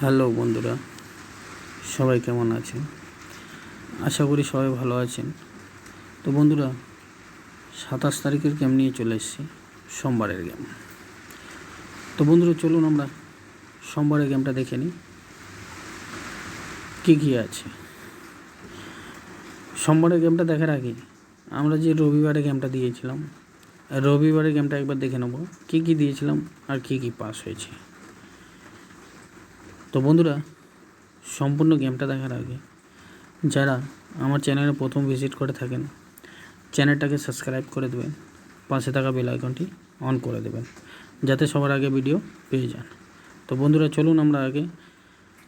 Hello বন্ধুরা, সবাই কেমন আছেন? আশা করি সবাই ভালো আছেন। তো বন্ধুরা, 27 তারিখের গেম নিয়ে চলে এসেছি, সোমবারের গেম। তো বন্ধুরা, চলুন আমরা সোমবারের গেমটা দেখে নিই কী আছে। সোমবারের গেমটা দেখার আগে আমরা যে রবিবারে গেমটা দিয়েছিলাম, রবিবারের গেমটা একবার দেখে নেব কী দিয়েছিলাম আর কী পাস হয়েছে। তো বন্ধুরা, সম্পূর্ণ গেমটা দেখার আগে যারা আমার চ্যানেলে প্রথম ভিজিট করে থাকেন, চ্যানেলটাকে সাবস্ক্রাইব করে দেবেন, পাশে থাকা বেল আইকনটি অন করে দেবেন যাতে সবার আগে ভিডিও পেয়ে যান। তো বন্ধুরা, চলুন আমরা আগে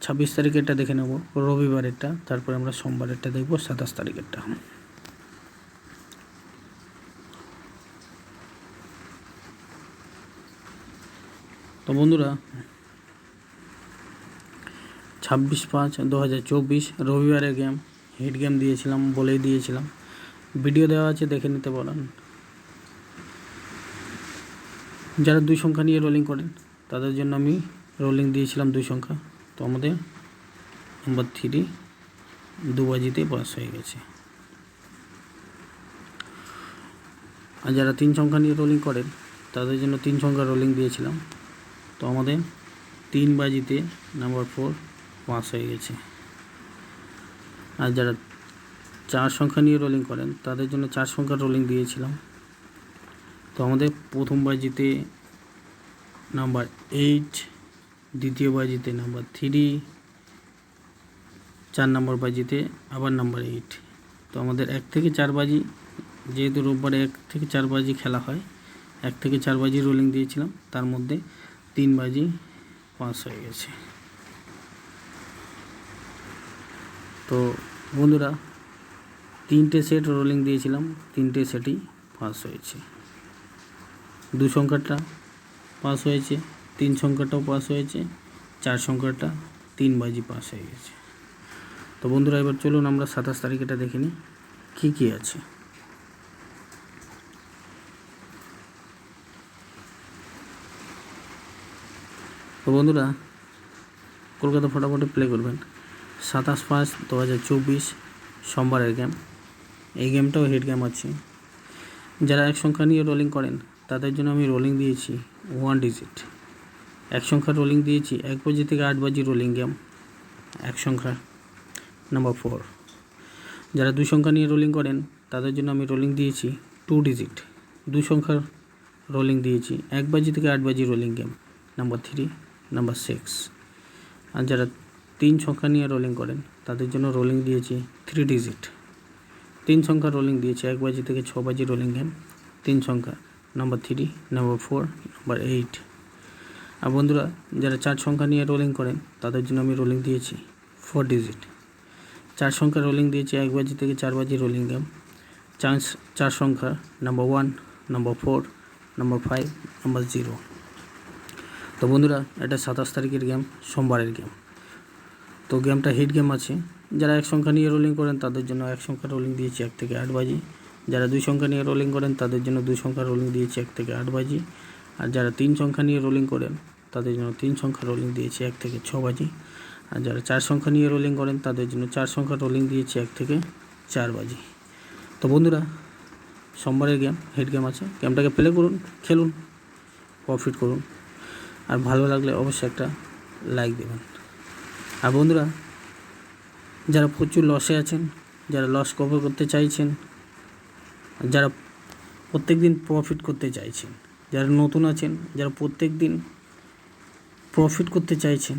26 তারিখেরটা দেখে নেব, রবিবারেরটা, তারপরে আমরা সোমবারেরটা দেখব, 27 তারিখেরটা। তো বন্ধুরা, 26/5/2024 রবিবারের গেম, হিট গেম দিয়েছিলাম, বলেই দিয়েছিলাম, ভিডিও দেওয়া আছে, দেখে নিতে বলেন। যারা 2 সংখ্যা নিয়ে রোলিং করেন তাদের জন্য আমি রোলিং দিয়েছিলাম 2 সংখ্যা। তো আমাদের নাম্বার 3 2 বাজিতে পাস হয়ে গেছে। আর যারা 3 সংখ্যা নিয়ে রোলিং করেন তাদের জন্য 3 সংখ্যা রোলিং দিয়েছিলাম। তো আমাদের 3 বাজিতে নাম্বার 4 পাস হয়ে গেছে। আর যারা 4 সংখ্যা নিয়ে রোলিং করেন তাদের জন্য 4 সংখ্যা রোলিং দিয়েছিলাম। তো আমাদের প্রথম বাজিতে নাম্বার 8, দ্বিতীয় বাজিতে নাম্বার 3, 4 নম্বর বাজিতে আবার নাম্বার 8। তো আমাদের 1 থেকে 4 বাজি, যেহেতু রোববারে 1 থেকে 4 বাজি খেলা হয়, 1 থেকে 4 বাজি রোলিং দিয়েছিলাম, তার মধ্যে 3 বাজি পাস হয়ে গেছে। তো বন্ধুরা, 3টে সেট রোলিং দিয়েছিলাম, 3টে সেটই পাস হয়েছে। 2 সংখ্যাটা পাস হয়েছে, 3 সংখ্যাটাও পাস হয়েছে, 4 সংখ্যাটা 3 বাজি পাস হয়ে গেছে। তো বন্ধুরা, এবার চলুন আমরা 27 তারিখেটা দেখে নিই কী আছে। তো বন্ধুরা, কলকাতা ফটাফটে প্লে করবেন। 27/5/2024 সোমবারের গেম, এই গেমটাও হিট গেম আছে। যারা 1 সংখ্যা নিয়ে রোলিং করেন তাদের জন্য আমি রোলিং দিয়েছি 1 ডিজিট। 1 সংখ্যা রোলিং দিয়েছি 1 বাজি থেকে 8 বাজি রোলিং গেম, 1 সংখ্যা নাম্বার 4। যারা 2 সংখ্যা নিয়ে রোলিং করেন তাদের জন্য আমি রোলিং দিয়েছি 2 ডিজিট। 2 সংখ্যার রোলিং দিয়েছি 1 বাজি থেকে 8 বাজি রোলিং গেম, নাম্বার 3, নাম্বার 6। আর যারা 3 সংখ্যা নিয়ে রোলিং করেন তাদের জন্য রোলিং দিয়েছি 3 ডিজিট। 3 সংখ্যা রোলিং দিয়েছি 1 বাজি থেকে 6 বাজি রোলিং গেম, 3 সংখ্যা নাম্বার 3, নাম্বার 4, নাম্বার 8। আর বন্ধুরা, যারা 4 সংখ্যা নিয়ে রোলিং করেন তাদের জন্য আমি রোলিং দিয়েছি 4 ডিজিট। 4 সংখ্যা রোলিং দিয়েছি 1 বাজি থেকে 4 বাজি রোলিং গেম, 4 সংখ্যা নাম্বার 1, নাম্বার 4, নাম্বার 5, নাম্বার 0। তো বন্ধুরা, এটা 27 তারিখের গেম, সোমবারের গেম। তো গেমটা হিট গেম আছে। যারা 1 সংখ্যা নিয়ে রোলিং করেন তাদের জন্য 1 সংখ্যা রোলিং দিয়েছি 1 থেকে 8 বাজি। যারা 2 সংখ্যা নিয়ে রোলিং করেন তাদের জন্য 2 সংখ্যা রোলিং দিয়েছি 1 থেকে 8 বাজি। আর যারা 3 সংখ্যা নিয়ে রোলিং করেন তাদের জন্য 3 সংখ্যা রোলিং দিয়েছি 1 থেকে 6 বাজি। আর যারা 4 সংখ্যা নিয়ে রোলিং করেন তাদের জন্য 4 সংখ্যা রোলিং দিয়েছি 1 থেকে 4 বাজি। তো বন্ধুরা, সোমবারের গেম হিট গেম আছে, গেমটাকে প্লে করুন, খেলুন, প্রফিট করুন। আর ভালো লাগলে অবশ্যই একটা লাইক দেবেন। আর বন্ধুরা, যারা প্রচুর লসে আছেন, যারা লস কভার করতে চাইছেন, যারা প্রত্যেক দিন প্রফিট করতে চাইছেন, যারা নতুন আছেন, যারা প্রত্যেক দিন প্রফিট করতে চাইছেন,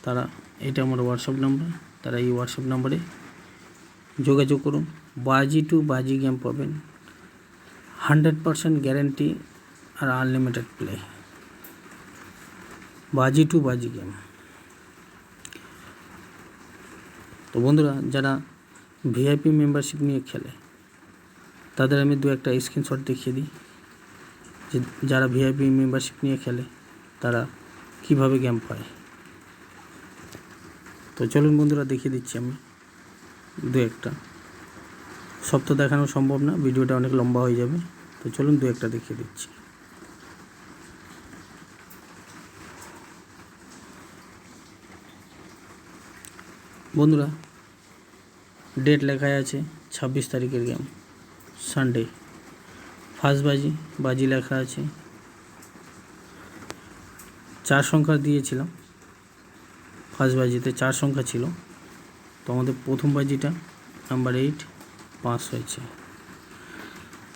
তারা, এটা আমার হোয়াটসঅ্যাপ নাম্বার, তারা এই হোয়াটসঅ্যাপ নাম্বারে যোগাযোগ করুন। বাজি টু বাজি গেম পাবেন, 100% গ্যারেন্টি আর আনলিমিটেড প্লে। বাজি টু বাজি গেম। তো বন্ধুরা, যারা ভিআইপি মেম্বারশিপ নিয়ে খেলে তাদের আমি 2-1টা স্ক্রিনশট দেখিয়ে দিই যে যারা ভিআইপি মেম্বারশিপ নিয়ে খেলে তারা কিভাবে গেম পায়। তো চলুন বন্ধুরা, দেখিয়ে দিচ্ছি আমি 2-1টা। সব তো দেখানো সম্ভব না, ভিডিওটা অনেক লম্বা হয়ে যাবে। তো চলুন 2-1টা দেখিয়ে দিচ্ছি। বন্ধুরা, ডেট লেখাই আছে 26 তারিখের গেম, সানডে। ফার্স্ট বাজি লেখা আছে। 4 সংখ্যা দিয়েছিলাম। ফার্স্ট বাজিতে 4 সংখ্যা ছিল, তো আমাদের প্রথম বাজিটা নাম্বার 8 পাস হয়েছে।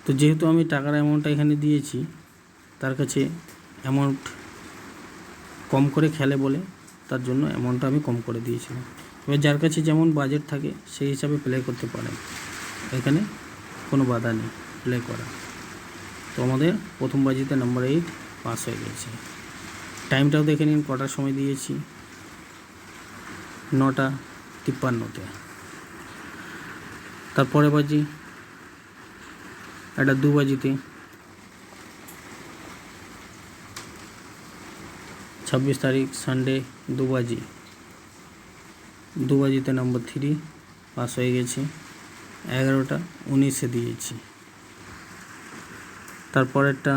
তো যেহেতু আমি টাকার অ্যামাউন্টটা এখানে দিয়েছি, তার কাছে অ্যামাউন্ট কম করে খেলে বলে তার জন্য অ্যামাউন্টটা আমি কম করে দিয়েছিলাম। এবার যার কাছে যেমন বাজেট থাকে সেই হিসাবে প্লে করতে পারেন, এখানে কোনো বাধা নেই প্লে করা। তো আমাদের প্রথম বাজিতে নাম্বার 8 পাস হয়ে গেছে। টাইমটাও দেখে নিন কটার সময় দিয়েছি, 9:53-তে। তারপরে বাজি এটা 2 বাজিতে, 26 তারিখ সানডে 2 বাজিতে নাম্বার 3 পাস হয়ে গেছে। 11:19-এ দিয়েছি। তারপরেরটা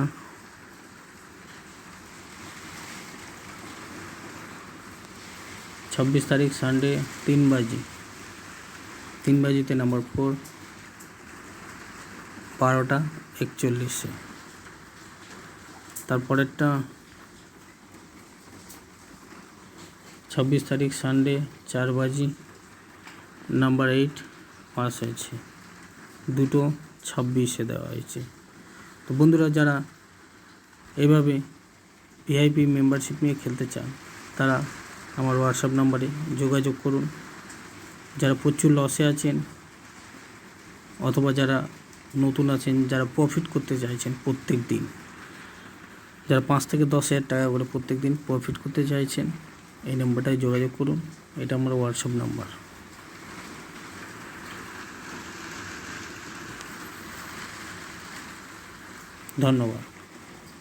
26 তারিখ সানডে 3 বাজিতে নাম্বার 4 12:41-এ। তারপরেরটা 26 তারিখ সানডে 4 বাজি, নাম্বার 8 পাস হয়েছে, 2:26-এ দেওয়া হয়েছে। তো বন্ধুরা, যারা এইভাবে ভিআইপি মেম্বারশিপ নিয়ে খেলতে চান তারা আমার হোয়াটসঅ্যাপ নাম্বারে যোগাযোগ করুন। যারা প্রচুর লসে আছেন অথবা যারা নতুন আছেন, যারা প্রফিট করতে চাইছেন প্রত্যেক দিন, যারা 5 থেকে 10,000 টাকা করে প্রত্যেক দিন প্রফিট করতে চাইছেন, এই নাম্বারটায় যোগাযোগ করুন। এটা আমার হোয়াটসঅ্যাপ নাম্বার। ধন্যবাদ।